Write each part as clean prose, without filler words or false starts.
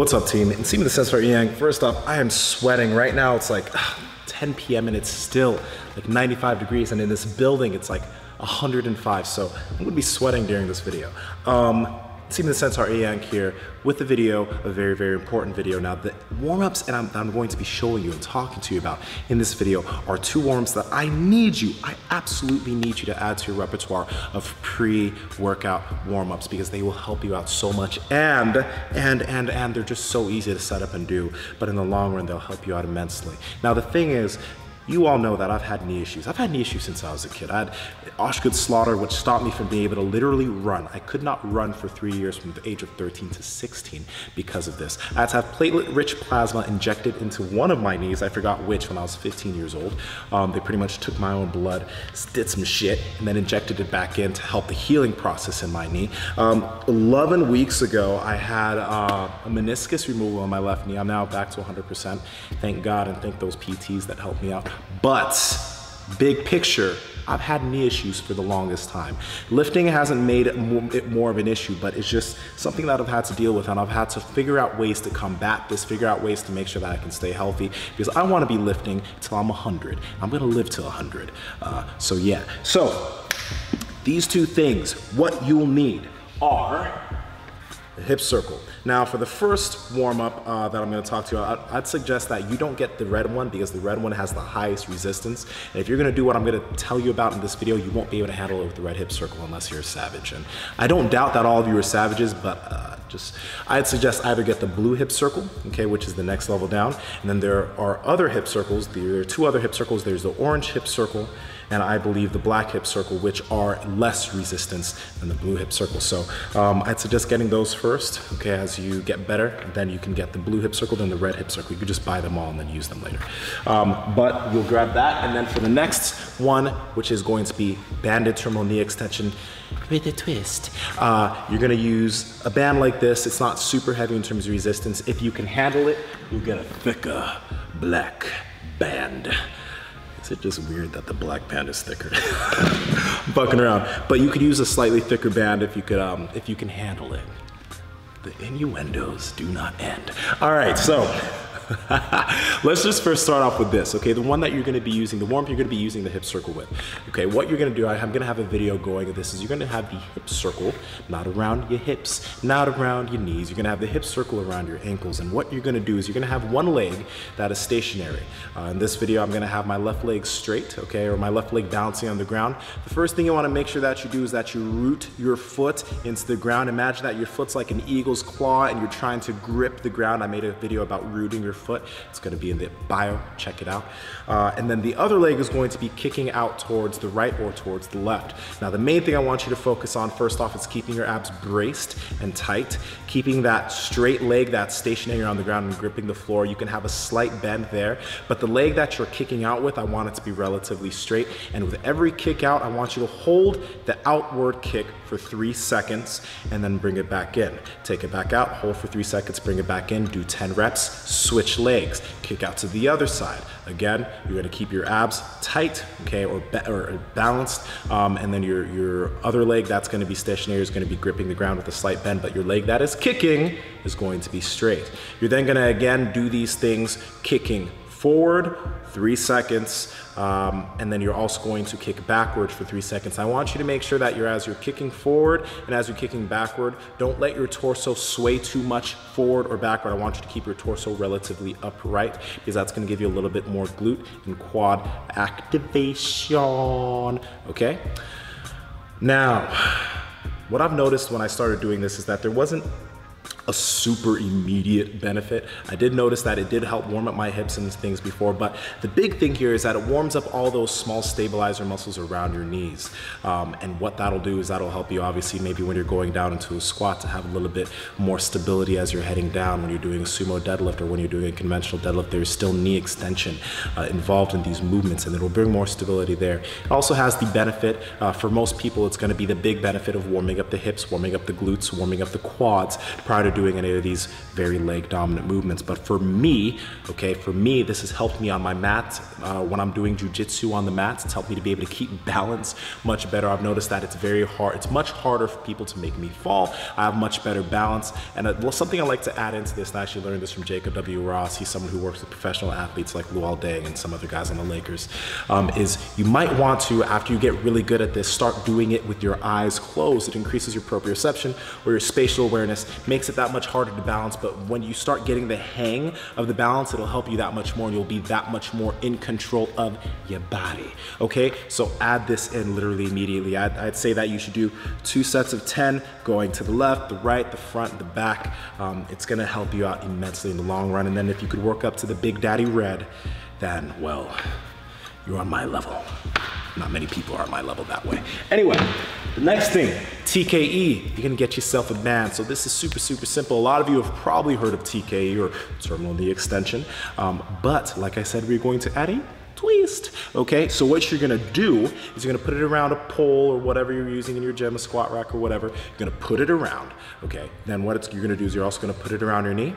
What's up, team? And Team of the Sensor Yang. First off, I am sweating right now. It's like 10 p.m. and it's still like 95 degrees, and in this building it's like 105. So I'm gonna be sweating during this video. Team of the Sensor Yang here with the video, a very, very important video. Now, the warm-ups and I'm going to be showing you and talking to you about in this video are two warm-ups that I absolutely need you to add to your repertoire of pre-workout warm-ups, because they will help you out so much, and they're just so easy to set up and do, but in the long run, they'll help you out immensely. Now, the thing is, you all know that I've had knee issues. I've had knee issues since I was a kid. I had Osgood slaughter, which stopped me from being able to literally run. I could not run for 3 years from the age of 13 to 16 because of this. I had to have platelet-rich plasma injected into one of my knees. I forgot which, when I was 15 years old. They pretty much took my own blood, did some shit, and then injected it back in to help the healing process in my knee. 11 weeks ago, I had a meniscus removal on my left knee. I'm now back to 100%. Thank God, and thank those PTs that helped me out. But big picture, I've had knee issues for the longest time. Lifting hasn't made it more of an issue, but it's just something that I've had to deal with, and I've had to figure out ways to combat this, figure out ways to make sure that I can stay healthy, because I want to be lifting till I'm 100. I'm going to live till 100. So yeah. So these two things, what you'll need are the hip circle. Now, for the first warm-up that I'm going to talk to you about, I'd suggest that you don't get the red one, because the red one has the highest resistance. And if you're going to do what I'm going to tell you about in this video, you won't be able to handle it with the red hip circle unless you're a savage. And I don't doubt that all of you are savages, but I'd suggest either get the blue hip circle, okay, which is the next level down, and then there are other hip circles. There are two other hip circles. There's the orange hip circle, and I believe the black hip circle, which are less resistance than the blue hip circle. So I'd suggest getting those first, okay, as you get better. Then you can get the blue hip circle, then the red hip circle. You could just buy them all and then use them later. But you'll grab that, and then for the next one, which is going to be banded terminal knee extension with a twist, you're gonna use a band like this. It's not super heavy in terms of resistance. If you can handle it, you'll get a thicker black band. Is it just weird that the black band is thicker? I'm fucking around. But you could use a slightly thicker band if you can handle it. The innuendos do not end. All right, so let's just first start off with this, okay? The one that you're gonna be using, the warm-up you're gonna be using the hip circle with. Okay, what you're gonna do, I'm gonna have a video going of this, is you're gonna have the hip circle, not around your hips, not around your knees. You're gonna have the hip circle around your ankles. And what you're gonna do is you're gonna have one leg that is stationary. In this video, I'm gonna have my left leg straight, okay, or my left leg bouncing on the ground. The first thing you wanna make sure that you do is that you root your foot into the ground. Imagine that your foot's like an eagle's claw and you're trying to grip the ground. I made a video about rooting your foot. It's going to be in the bio, check it out. And then the other leg is going to be kicking out towards the right or towards the left. Now, the main thing I want you to focus on first off is keeping your abs braced and tight, keeping that straight leg that's stationary on the ground and gripping the floor. You can have a slight bend there, but the leg that you're kicking out with, I want it to be relatively straight. And with every kick out, I want you to hold the outward kick for 3 seconds and then bring it back in. Take it back out, hold for 3 seconds, bring it back in, do 10 reps, switch legs, kick out to the other side. Again, you're gonna keep your abs tight, okay, or balanced, and then your other leg that's gonna be stationary is gonna be gripping the ground with a slight bend, but your leg that is kicking is going to be straight. You're then gonna again do these things, kicking forward, 3 seconds, and then you're also going to kick backward for 3 seconds. I want you to make sure that as you're kicking forward and as you're kicking backward, don't let your torso sway too much forward or backward. I want you to keep your torso relatively upright, because that's gonna give you a little bit more glute and quad activation, okay? Now, what I've noticed when I started doing this is that there wasn't a super immediate benefit. I did notice that it did help warm up my hips and things before, but the big thing here is that it warms up all those small stabilizer muscles around your knees. And what that'll do is that'll help you obviously maybe when you're going down into a squat to have a little bit more stability as you're heading down. When you're doing a sumo deadlift or when you're doing a conventional deadlift, there's still knee extension involved in these movements, and it'll bring more stability there. It also has the benefit, for most people, it's gonna be the big benefit of warming up the hips, warming up the glutes, warming up the quads prior to doing any of these very leg dominant movements. But for me, okay, this has helped me on my mat. When I'm doing jujitsu on the mats, it's helped me to be able to keep balance much better. I've noticed that it's very hard. It's much harder for people to make me fall. I have much better balance. And something I like to add into this, and I actually learned this from Jacob W. Ross. He's someone who works with professional athletes like Luol Deng and some other guys on the Lakers, is you might want to, after you get really good at this, start doing it with your eyes closed. It increases your proprioception or your spatial awareness, makes it that much harder to balance. But when you start getting the hang of the balance, it'll help you that much more, and you'll be that much more in control of your body. Okay, so add this in literally immediately. I'd say that you should do 2 sets of 10, going to the left, the right, the front, the back. It's gonna help you out immensely in the long run. And then if you could work up to the Big Daddy Red, then, well, you're on my level. Not many people are on my level that way. Anyway, the next thing, TKE, you're gonna get yourself a band. So this is super, super simple. A lot of you have probably heard of TKE or terminal knee extension. But like I said, we're going to add a twist. Okay, so what you're gonna do is you're gonna put it around a pole or whatever you're using in your gym, a squat rack or whatever. You're gonna put it around, okay? Then what you're gonna do is you're also gonna put it around your knee.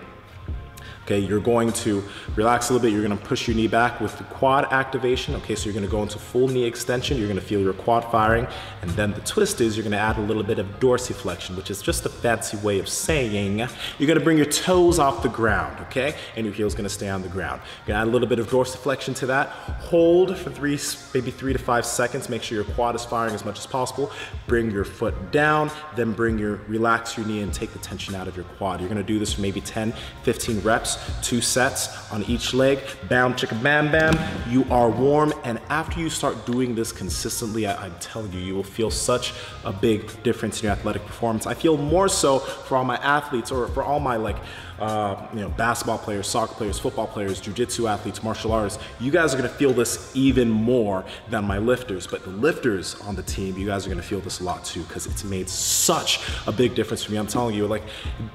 Okay, you're going to relax a little bit. You're gonna push your knee back with the quad activation. Okay, so you're gonna go into full knee extension. You're gonna feel your quad firing. And then the twist is you're gonna add a little bit of dorsiflexion, which is just a fancy way of saying you're gonna bring your toes off the ground, okay? And your heel's gonna stay on the ground. You're gonna add a little bit of dorsiflexion to that. Hold for maybe 3 to 5 seconds. Make sure your quad is firing as much as possible. Bring your foot down, then relax your knee and take the tension out of your quad. You're gonna do this for maybe 10, 15 reps. 2 sets on each leg. Bam, chicka, bam, bam. You are warm, and after you start doing this consistently, I'm telling you, you will feel such a big difference in your athletic performance. I feel more so for all my athletes, or for all my basketball players, soccer players, football players, jiu-jitsu athletes, martial artists. You guys are gonna feel this even more than my lifters, but the lifters on the team, you guys are gonna feel this a lot too, because it's made such a big difference for me. I'm telling you,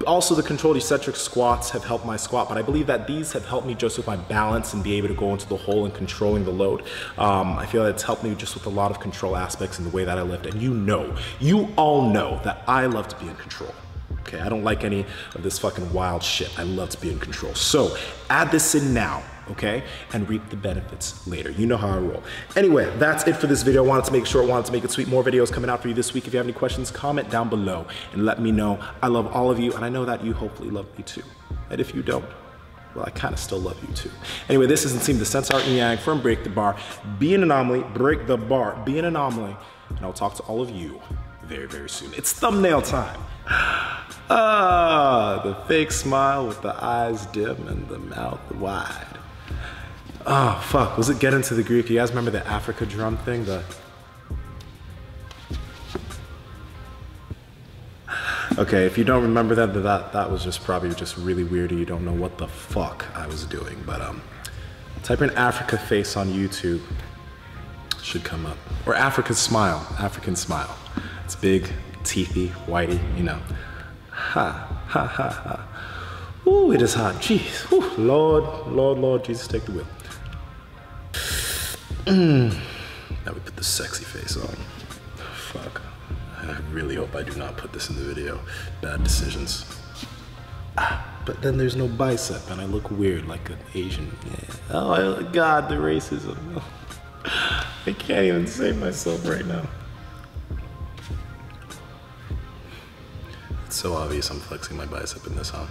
also the controlled eccentric squats have helped my squat, but I believe that these have helped me just with my balance and be able to go into the hole and controlling the load. I feel that it's helped me just with a lot of control aspects in the way that I lift, and you all know that I love to be in control. Okay, I don't like any of this fucking wild shit. I love to be in control. So add this in now, okay? And reap the benefits later. You know how I roll. Anyway, that's it for this video. I wanted to make it short, wanted to make it sweet. More videos coming out for you this week. If you have any questions, comment down below and let me know. I love all of you, and I know that you hopefully love me too. And if you don't, well, I kind of still love you too. Anyway, this is Team the Sensar Yang from Break the Bar. Be an anomaly, break the bar, be an anomaly, and I'll talk to all of you very, very soon. It's thumbnail time. The fake smile with the eyes dim and the mouth wide. Oh, fuck, was it Get Into the Greek? You guys remember the Africa drum thing? Okay, if you don't remember that was just probably just really weird and you don't know what the fuck I was doing, but type in Africa face on YouTube, it should come up. Or African smile. It's big, teethy, whitey, you know. Ha, ha, ha, ha. Ooh, it is hot, jeez. Ooh, Lord, Jesus, take the wheel. Now we put the sexy face on. Fuck. I really hope I do not put this in the video. Bad decisions. But then there's no bicep and I look weird like an Asian. Yeah. Oh, God, the racism. I can't even save myself right now. It's so obvious I'm flexing my bicep in this, huh?